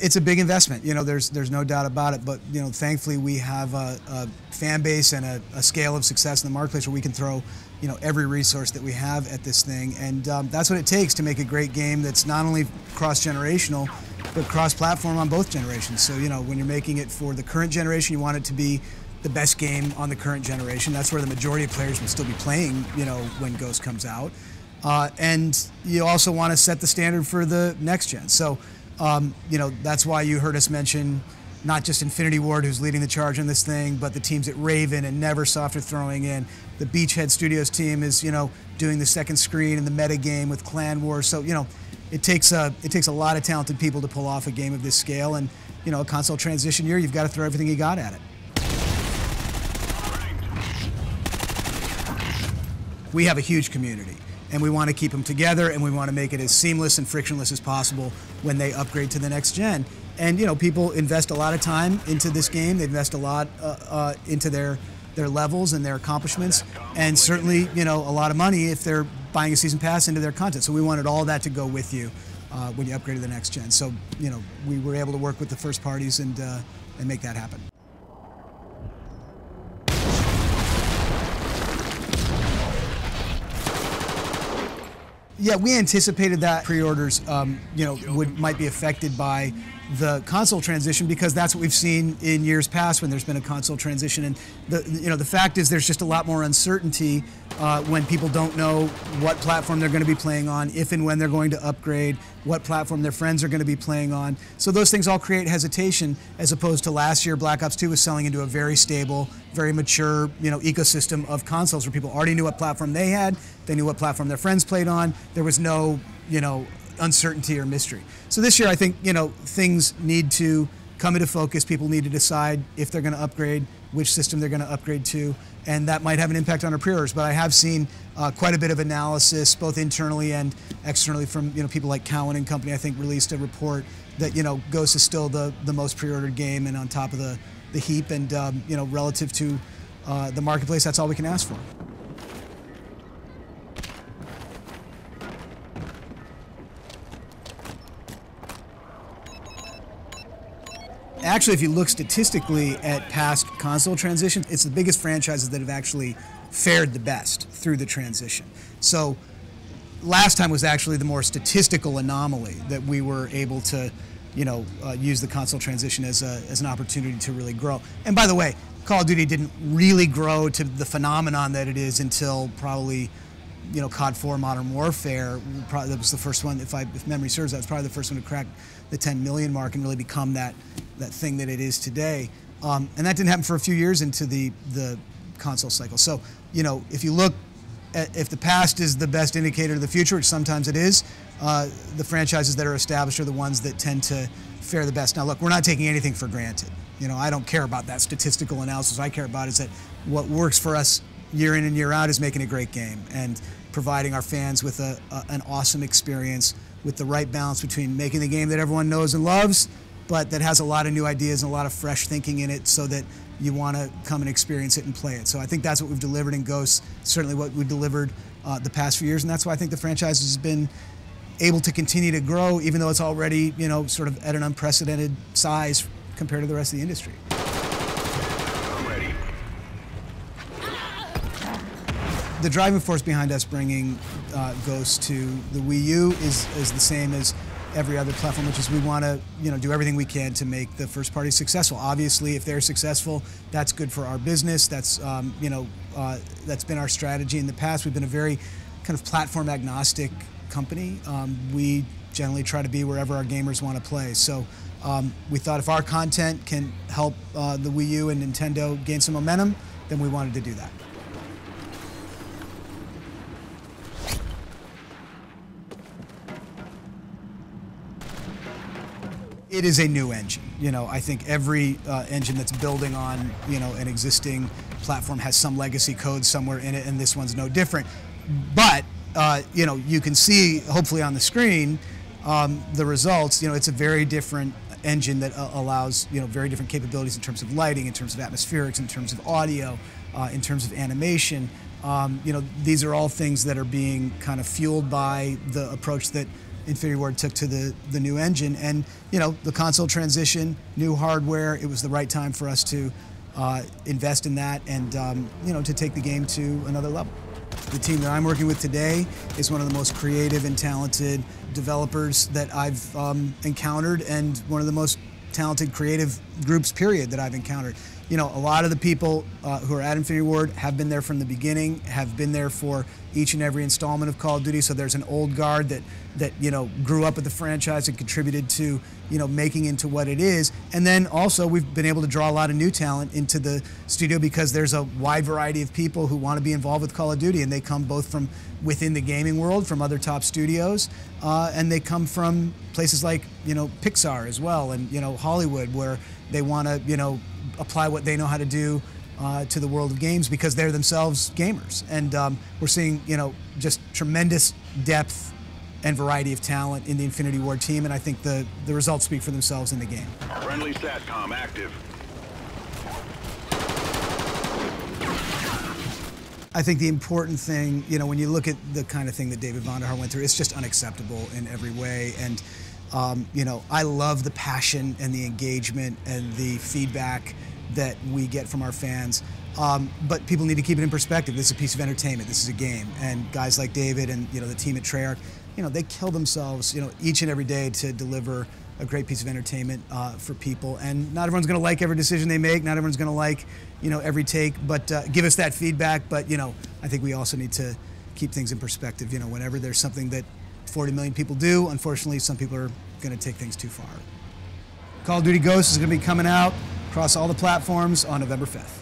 It's a big investment, there's no doubt about it, but thankfully we have a fan base and a scale of success in the marketplace where we can throw every resource that we have at this thing, and that's what it takes to make a great game that's not only cross-generational but cross-platform on both generations. So when you're making it for the current generation, you want it to be the best game on the current generation. That's where the majority of players will still be playing when Ghost comes out, and you also want to set the standard for the next gen. So that's why you heard us mention not just Infinity Ward, who's leading the charge on this thing, but the teams at Raven and Neversoft are throwing in. The Beachhead Studios team is, doing the second screen in the meta game with Clan Wars. So, it takes a lot of talented people to pull off a game of this scale, and a console transition year, you've got to throw everything you got at it. We have a huge community, and we want to keep them together, and we want to make it as seamless and frictionless as possible when they upgrade to the next gen. And people invest a lot of time into this game. They invest a lot into their levels and their accomplishments, and certainly a lot of money if they're buying a season pass into their content. So we wanted all that to go with you when you upgrade to the next gen. So we were able to work with the first parties and make that happen. Yeah, we anticipated that pre-orders, might be affected by the console transition, because that's what we've seen in years past when there's been a console transition. And the fact is, there's just a lot more uncertainty when people don't know what platform they're going to be playing on, if and when they're going to upgrade, what platform their friends are going to be playing on. So those things all create hesitation, as opposed to last year, Black Ops 2 was selling into a very stable, very mature, ecosystem of consoles where people already knew what platform they had, they knew what platform their friends played on. There was no, uncertainty or mystery. So this year, I think, things need to come into focus. People need to decide if they're going to upgrade, which system they're going to upgrade to, and that might have an impact on our pre-orders. But I have seen quite a bit of analysis, both internally and externally, from people like Cowen and company. I think released a report that Ghost is still the most pre-ordered game and on top of the heap, and relative to the marketplace, that's all we can ask for. Actually, if you look statistically at past console transitions, it's the biggest franchises that have actually fared the best through the transition. So last time was actually the more statistical anomaly that we were able to, use the console transition as an opportunity to really grow. And by the way, Call of Duty didn't really grow to the phenomenon that it is until probably, COD 4 Modern Warfare. That was the first one, if memory serves, that was probably the first one to crack the 10 million mark and really become that thing that it is today. And that didn't happen for a few years into the console cycle. So, if you look at, if the past is the best indicator of the future, which sometimes it is, the franchises that are established are the ones that tend to fare the best. Now look, we're not taking anything for granted. I don't care about that statistical analysis. What I care about is that what works for us year in and year out is making a great game and providing our fans with an awesome experience with the right balance between making the game that everyone knows and loves, but that has a lot of new ideas and a lot of fresh thinking in it, so that you want to come and experience it and play it. So I think that's what we've delivered in Ghosts, certainly what we delivered the past few years, and that's why I think the franchise has been able to continue to grow, even though it's already, sort of at an unprecedented size compared to the rest of the industry. The driving force behind us bringing Ghost to the Wii U is the same as every other platform, which is we want to do everything we can to make the first party successful. Obviously, if they're successful, that's good for our business. That's that's been our strategy in the past. We've been a very kind of platform agnostic company. We generally try to be wherever our gamers want to play. So we thought if our content can help the Wii U and Nintendo gain some momentum, then we wanted to do that. It is a new engine. I think every engine that's building on, an existing platform has some legacy code somewhere in it, and this one's no different. But, you can see, hopefully on the screen, the results. It's a very different engine that allows, very different capabilities in terms of lighting, in terms of atmospherics, in terms of audio, in terms of animation. These are all things that are being kind of fueled by the approach that Infinity Ward took to the new engine. And, the console transition, new hardware, it was the right time for us to invest in that and, to take the game to another level. The team that I'm working with today is one of the most creative and talented developers that I've encountered, and one of the most talented creative groups, period, that I've encountered. A lot of the people who are at Infinity Ward have been there from the beginning, have been there for each and every installment of Call of Duty. So there's an old guard that grew up with the franchise and contributed to making into what it is. And then also we've been able to draw a lot of new talent into the studio because there's a wide variety of people who want to be involved with Call of Duty, and they come both from within the gaming world, from other top studios, and they come from places like Pixar as well, and Hollywood, where they want to apply what they know how to do to the world of games because they're themselves gamers. And we're seeing just tremendous depth and variety of talent in the Infinity Ward team, and I think the results speak for themselves in the game. Friendly SATCOM active. I think the important thing, when you look at the kind of thing that David Vonderhaar went through, it's just unacceptable in every way. And I love the passion and the engagement and the feedback that we get from our fans. But people need to keep it in perspective. This is a piece of entertainment. This is a game. And guys like David and the team at Treyarch, they kill themselves each and every day to deliver a great piece of entertainment for people. And not everyone's going to like every decision they make. Not everyone's going to like every take. But give us that feedback. But I think we also need to keep things in perspective. Whenever there's something that 40 million people do, unfortunately, some people are going to take things too far. Call of Duty Ghosts is going to be coming out across all the platforms on November 5th.